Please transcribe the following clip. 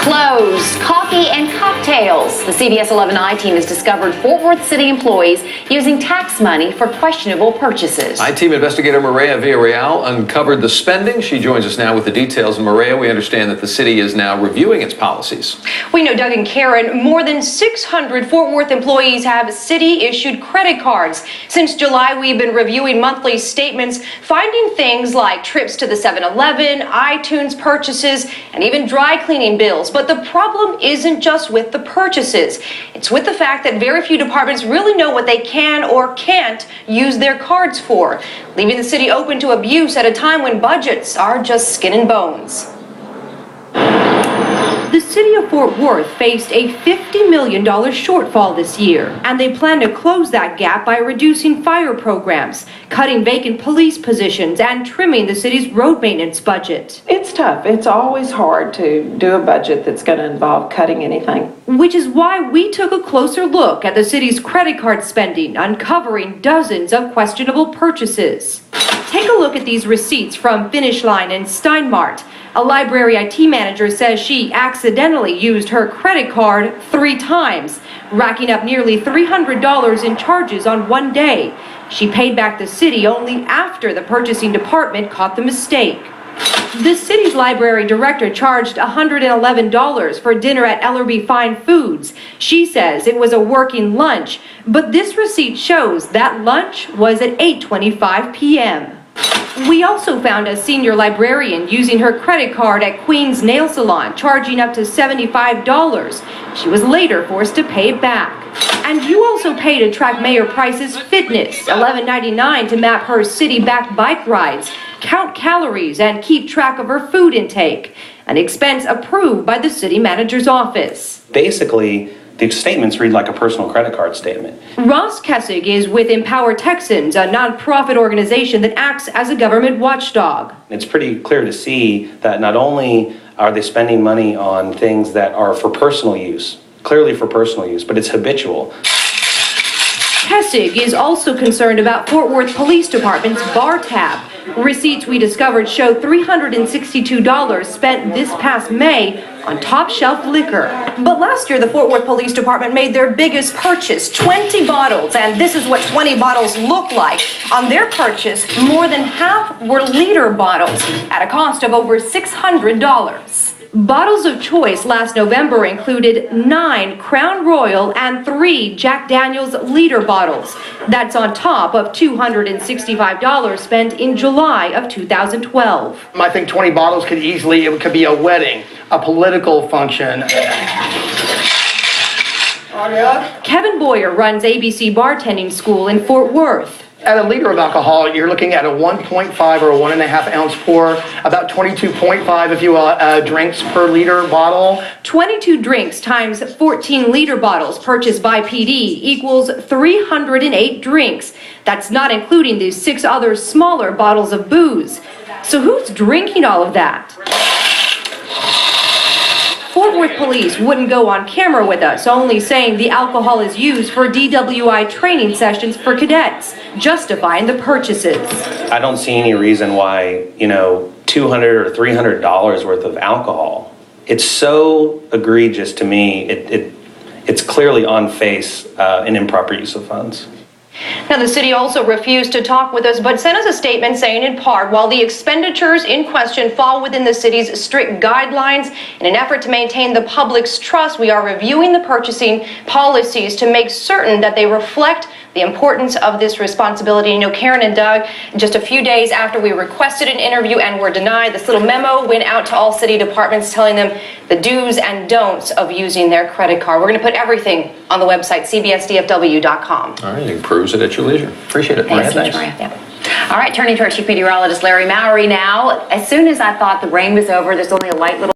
Clothes, coffee, and cocktails. The CBS 11i team has discovered Fort Worth City employees using tax money for questionable purchases. I-team investigator Maria Villarreal uncovered the spending. She joins us now with the details. And Maria, we understand that the city is now reviewing its policies. We know, Doug and Karen, more than 600 Fort Worth employees have city-issued credit cards. Since July, we've been reviewing monthly statements, finding things like trips to the 7-Eleven, iTunes purchases, and even dry cleaning bills. But the problem isn't just with the purchases. It's with the fact that very few departments really know what they can or can't use their cards for, leaving the city open to abuse at a time when budgets are just skin and bones. The city of Fort Worth faced a $50 million shortfall this year, and they plan to close that gap by reducing fire programs, cutting vacant police positions, and trimming the city's road maintenance budget. It's tough. It's always hard to do a budget that's going to involve cutting anything. Which is why we took a closer look at the city's credit card spending, uncovering dozens of questionable purchases. Take a look at these receipts from Finish Line and Steinmart. A library IT manager says she accidentally used her credit card 3 times, racking up nearly $300 in charges on one day. She paid back the city only after the purchasing department caught the mistake. The city's library director charged $111 for dinner at Ellerby Fine Foods. She says it was a working lunch, but this receipt shows that lunch was at 8:25 p.m. We also found a senior librarian using her credit card at Queen's Nail Salon, charging up to $75. She was later forced to pay it back. And you also pay to track Mayor Price's fitness, $11.99 to map her city-backed bike rides, count calories, and keep track of her food intake, an expense approved by the city manager's office. Basically, the statements read like a personal credit card statement. Ross Kessig is with Empower Texans, a nonprofit organization that acts as a government watchdog. It's pretty clear to see that not only are they spending money on things that are for personal use, clearly for personal use, but it's habitual. Kessig is also concerned about Fort Worth Police Department's bar tab. Receipts we discovered show $362 spent this past May on top-shelf liquor. But last year, the Fort Worth Police Department made their biggest purchase, 20 bottles, and this is what 20 bottles look like. On their purchase, more than half were liter bottles at a cost of over $600. Bottles of choice last November included 9 Crown Royal and 3 Jack Daniel's liter bottles. That's on top of $265 spent in July of 2012. I think 20 bottles could easily, it could be a wedding, a political function. Kevin Boyer runs ABC Bartending School in Fort Worth. At a liter of alcohol, you're looking at a 1.5 or a 1.5 ounce pour, about 22.5 if you will, drinks per liter bottle. 22 drinks times 14 liter bottles purchased by PD equals 308 drinks. That's not including the 6 other smaller bottles of booze. So who's drinking all of that? Fort Worth police wouldn't go on camera with us, only saying the alcohol is used for DWI training sessions for cadets, justifying the purchases. I don't see any reason why, $200 or $300 worth of alcohol. It's so egregious to me. It's clearly on face an improper use of funds. Now, the city also refused to talk with us, but sent us a statement saying in part, while the expenditures in question fall within the city's strict guidelines, in an effort to maintain the public's trust, we are reviewing the purchasing policies to make certain that they reflect the importance of this responsibility. Karen and Doug, just a few days after we requested an interview and were denied, this little memo went out to all city departments telling them the do's and don'ts of using their credit card. We're going to put everything on the website, cbsdfw.com. All right, you peruse it at your leisure. Appreciate it, Maria. Thanks. Yeah. All right, turning to our chief meteorologist, Larry Mowry now. As soon as I thought the rain was over, there's only a light little